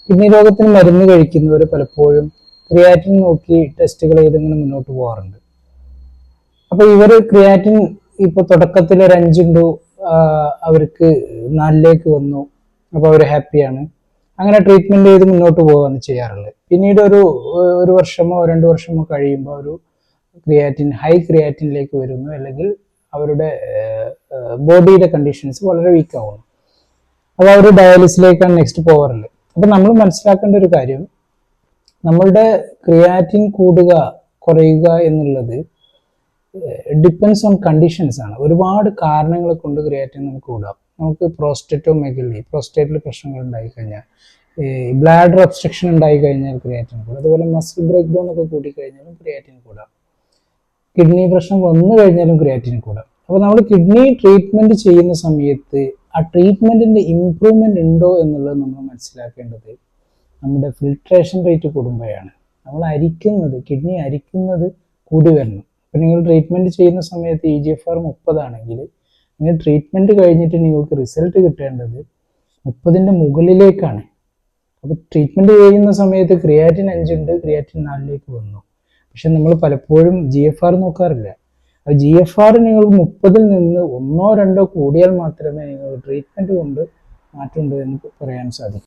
Kidney രോഗത്തിന് മരുന്ന് കഴിക്കുന്നവർ പലപ്പോഴും ക്രിയാറ്റിൻ നോക്കി ടെസ്റ്റുകൾ ചെയ്തിങ്ങനെ മുന്നോട്ട് പോകാറുണ്ട്. അപ്പൊ ഇവര് ക്രിയാറ്റിൻ ഇപ്പൊ തുടക്കത്തിൽ ഒരു 5 അവർക്ക് 4 വന്നു, അപ്പൊ അവർ ഹാപ്പിയാണ്. അങ്ങനെ ട്രീറ്റ്മെന്റ് ചെയ്ത് മുന്നോട്ട് പോവുകയാണ് ചെയ്യാറുള്ളത്. പിന്നീട് ഒരു വർഷമോ 2 വർഷമോ കഴിയുമ്പോൾ ഒരു ഹൈ ക്രിയാറ്റിനിലേക്ക് വരുന്നു, അല്ലെങ്കിൽ അവരുടെ ബോഡിയുടെ കണ്ടീഷൻസ് വളരെ വീക്ക് ആവുന്നു. അപ്പോൾ അവർ ഡയാലിസിലേക്കാണ് നെക്സ്റ്റ് പോകാറുള്ളത്. അപ്പൊ നമ്മൾ മനസ്സിലാക്കേണ്ട ഒരു കാര്യം, നമ്മളുടെ ക്രിയാറ്റിൻ കൂടുക കുറയുക എന്നുള്ളത് ഡിപ്പെൻസ് ഓൺ കണ്ടീഷൻസ് ആണ്. ഒരുപാട് കാരണങ്ങളെ കൊണ്ട് ക്രിയാറ്റിൻ നമുക്ക് കൂടാം. നമുക്ക് പ്രോസ്റ്റേറ്റിൽ പ്രശ്നങ്ങൾ ഉണ്ടായിക്കഴിഞ്ഞാൽ, ബ്ലാഡർ ഒബ്സ്ട്രക്ഷൻ ഉണ്ടായി കഴിഞ്ഞാൽ ക്രിയാറ്റിൻ കൂടാം. അതുപോലെ മസിൽ ബ്രേക്ക് ഡൗൺ ഒക്കെ കൂടിക്കഴിഞ്ഞാലും ക്രിയാറ്റിൻ കൂടാം. കിഡ്നി പ്രശ്നം വന്നു കഴിഞ്ഞാലും ക്രിയാറ്റിൻ കൂടാം. അപ്പോൾ നമ്മൾ കിഡ്നി ട്രീറ്റ്മെന്റ് ചെയ്യുന്ന സമയത്ത് ആ ട്രീറ്റ്മെന്റിന്റെ ഇംപ്രൂവ്മെന്റ് ഉണ്ടോ എന്നുള്ളത് നമ്മൾ മനസ്സിലാക്കേണ്ടത് നമ്മുടെ ഫിൽട്രേഷൻ റേറ്റ് കൂടുമ്പോഴാണ്. നമ്മൾ കിഡ്നി അരിക്കുന്നത് കൂടി വരണം. അപ്പം നിങ്ങൾ ട്രീറ്റ്മെന്റ് ചെയ്യുന്ന സമയത്ത് EGFR 30 ആണെങ്കിൽ നിങ്ങൾ ട്രീറ്റ്മെന്റ് കഴിഞ്ഞിട്ട് നിങ്ങൾക്ക് റിസൾട്ട് കിട്ടേണ്ടത് 30ന്റെ മുകളിലേക്കാണ്. അപ്പോൾ ട്രീറ്റ്മെന്റ് ചെയ്യുന്ന സമയത്ത് ക്രിയാറ്റിൻ 5 ഉണ്ട്, ക്രിയാറ്റിൻ 4 വന്നു. പക്ഷെ നമ്മൾ പലപ്പോഴും GFR നോക്കാറില്ല. അപ്പോൾ GFR നിങ്ങൾ 30ൽ നിന്ന് 1-2 കൂടിയാൽ മാത്രമേ നിങ്ങൾ ട്രീറ്റ്മെന്റ് കൊണ്ട് മാറ്റമുണ്ട് എന്ന് പറയാൻ സാധിക്കൂ.